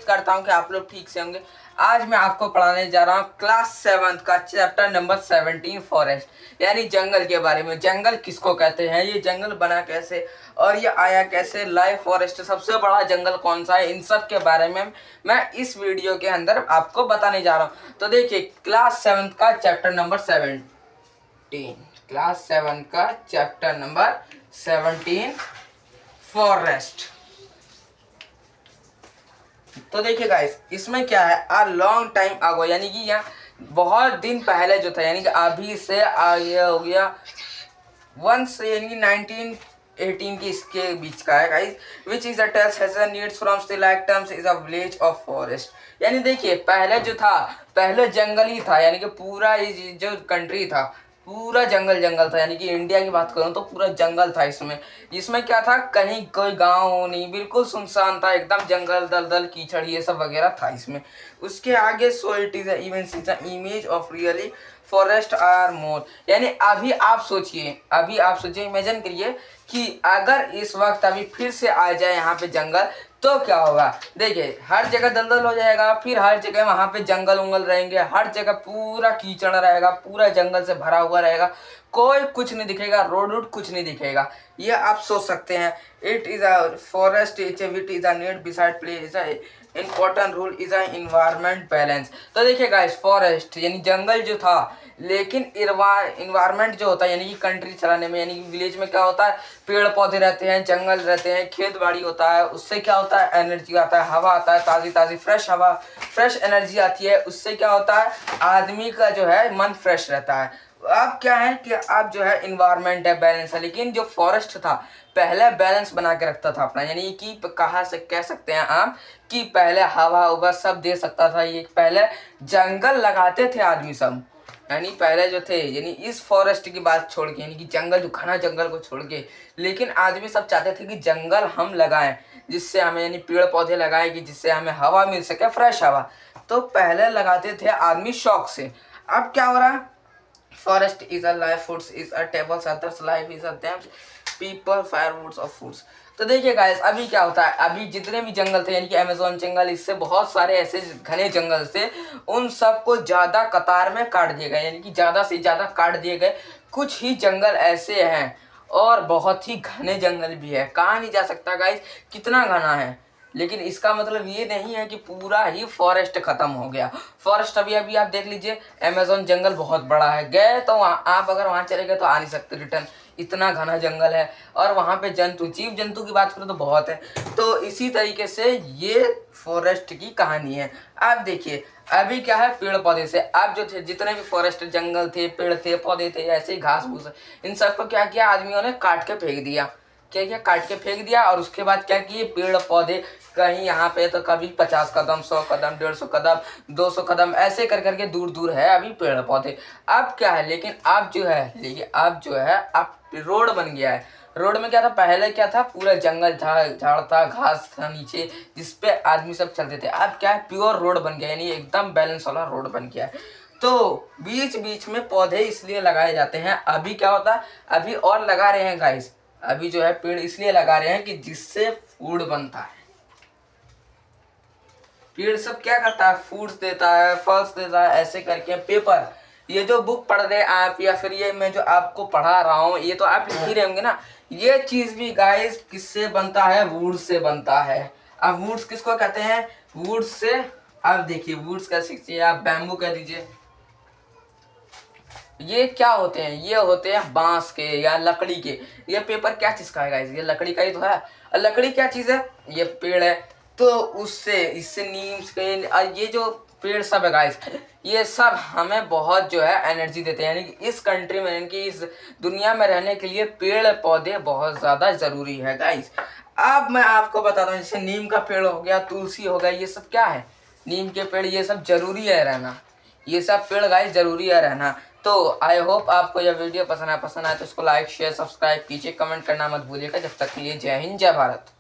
करता हूँ कि आप लोग ठीक से होंगे। आज मैं आपको पढ़ाने जा रहा हूँ क्लास 7 का चैप्टर नंबर 17 फॉरेस्ट यानी जंगल के बारे में। जंगल किसको कहते हैं, ये जंगल बना कैसे और ये आया कैसे, लाइव फॉरेस्ट सबसे बड़ा जंगल कौन सा है, इन सब के बारे में मैं इस वीडियो के अंदर आपको बताने जा रहा हूँ। तो देखिए क्लास 7 का चैप्टर नंबर 17, क्लास 7 का चैप्टर नंबर 17 फॉरेस्ट। तो देखिए गाइस, इसमें क्या है, आ लॉन्ग टाइम आगो यानी कि यहाँ बहुत दिन पहले जो था, यानी कि अभी से आगे हो गया वंस, यानी कि 1918 की इसके बीच का है guys. Which is tells has needs from like terms is a village of forest. यानी देखिए पहले जो था, पहले जंगल ही था, यानी कि पूरा ये जो कंट्री था पूरा जंगल जंगल था। यानी कि इंडिया की बात करूं तो पूरा जंगल था इसमें। इसमें क्या था, कहीं कोई गांव नहीं, बिल्कुल सुनसान था, एकदम जंगल, दलदल, कीचड़ ये सब वगैरह था इसमें। उसके आगे so it is even see the image of really forest are more. यानी अभी आप सोचिए, इमेजिन करिए कि अगर इस वक्त अभी फिर से आ जाए यहाँ पे जंगल तो क्या होगा। देखिए हर जगह दलदल हो जाएगा, फिर हर जगह वहाँ पे जंगल उंगल रहेंगे, हर जगह पूरा कीचड़ रहेगा, पूरा जंगल से भरा हुआ रहेगा, कोई कुछ नहीं दिखेगा, रोड वोड कुछ नहीं दिखेगा। ये आप सोच सकते हैं। It is a forest it is a need beside play is a important rule is a environment balance. तो देखिए गाइस, फॉरेस्ट यानी जंगल जो था, लेकिन इन्वायरमेंट जो होता है यानी कि कंट्री चलाने में, यानी कि विलेज में क्या होता है, पेड़ पौधे रहते हैं, जंगल रहते हैं, खेत बाड़ी होता है, उससे क्या होता है, एनर्जी आता है, हवा आता है, ताज़ी ताज़ी फ्रेश हवा, फ्रेश एनर्जी आती है। उससे क्या होता है, आदमी का जो है मन फ्रेश रहता है। अब क्या है कि अब जो है इन्वायरमेंट है, बैलेंस है। लेकिन जो फॉरेस्ट था पहले बैलेंस बना के रखता था अपना, यानी कि कहा से कह सकते हैं आप कि पहले हवा उवा सब दे सकता था। ये पहले जंगल लगाते थे आदमी सब, यानी पहले जो थे, यानी इस फॉरेस्ट की बात छोड़ के, यानी कि जंगल जो घना जंगल को छोड़ के, लेकिन आदमी सब चाहते थे कि जंगल हम लगाएं, जिससे हमें, यानी पेड़ पौधे लगाएं कि जिससे हमें हवा मिल सके, फ्रेश हवा। तो पहले लगाते थे आदमी शौक से। अब क्या हो रहा है, forest is a life, foods is a tables, others life is a dams, people firewoods of foods. तो देखिए गाइस, अभी क्या होता है, अभी जितने भी जंगल थे, यानी कि अमेज़न जंगल, इससे बहुत सारे ऐसे घने जंगल थे, उन सबको ज़्यादा कतार में काट दिए गए, यानी कि ज़्यादा से ज़्यादा काट दिए गए। कुछ ही जंगल ऐसे हैं और बहुत ही घने जंगल भी है, कहा नहीं जा सकता गाइस कितना घना है। लेकिन इसका मतलब ये नहीं है कि पूरा ही फॉरेस्ट खत्म हो गया। फॉरेस्ट अभी अभी आप देख लीजिए, अमेज़न जंगल बहुत बड़ा है, गए तो वहाँ आप अगर वहाँ चले गए तो आ नहीं सकते रिटर्न, इतना घना जंगल है। और वहाँ पे जंतु, जीव जंतु की बात करो तो बहुत है। तो इसी तरीके से ये फॉरेस्ट की कहानी है। आप देखिए अभी क्या है, पेड़ पौधे से अब जो थे, जितने भी फॉरेस्ट जंगल थे, पेड़ थे, पौधे थे, ऐसे ही घास फूस, इन सबको क्या किया आदमियों ने, काट के फेंक दिया। क्या किया, काट के फेंक दिया। और उसके बाद क्या किए, पेड़ पौधे कहीं यहाँ पे तो कभी 50 कदम, 100 कदम, 150 कदम, 200 कदम, ऐसे कर करके दूर दूर है अभी पेड़ पौधे। अब क्या है, लेकिन अब जो है अब रोड बन गया है। रोड में क्या था, पहले क्या था, पूरा जंगल था, झाड़ था, घास था नीचे, जिसपे आदमी सब चलते थे। अब क्या है, प्योर रोड बन गया, यानी एकदम बैलेंस वाला रोड बन गया है। तो बीच बीच में पौधे इसलिए लगाए जाते हैं। अभी क्या होता है, अभी और लगा रहे हैं गाइस, अभी जो है पेड़ इसलिए लगा रहे हैं कि जिससे फूड बनता है। पेड़ सब क्या करता है, फूड्स देता है, फल्स देता है, ऐसे करके। पेपर, ये जो बुक पढ़ रहे हैं आप, या फिर ये मैं जो आपको पढ़ा रहा हूँ, ये तो आप लिख ही रहे होंगे ना। ये चीज भी गाइस किससे बनता है, वुड से बनता है। अब वुड्स किसको कहते हैं, वुड्स से। अब देखिए वुड्स का सीखिए आप, बैम्बू कह दीजिए। ये क्या होते हैं, ये होते हैं बांस के या लकड़ी के। ये पेपर क्या चीज का है गाइस, ये लकड़ी का ही तो है। और लकड़ी क्या चीज है, ये पेड़ है। तो उससे, इससे नीम के, और ये जो पेड़ सब है गाइस, ये सब हमें बहुत जो है एनर्जी देते हैं। यानी कि इस कंट्री में, यानी कि इस दुनिया में रहने के लिए पेड़ पौधे बहुत ज़्यादा ज़रूरी है गाइस। अब मैं आपको बताता हूँ, जैसे नीम का पेड़ हो गया, तुलसी हो गया, ये सब क्या है, नीम के पेड़, ये सब जरूरी है रहना, ये सब पेड़ गाइस जरूरी है रहना। तो आई होप आपको यह वीडियो पसंद आए तो इसको लाइक शेयर सब्सक्राइब कीजिए, कमेंट करना मत भूलिएगा। जब तक के लिए जय हिंद, जय भारत।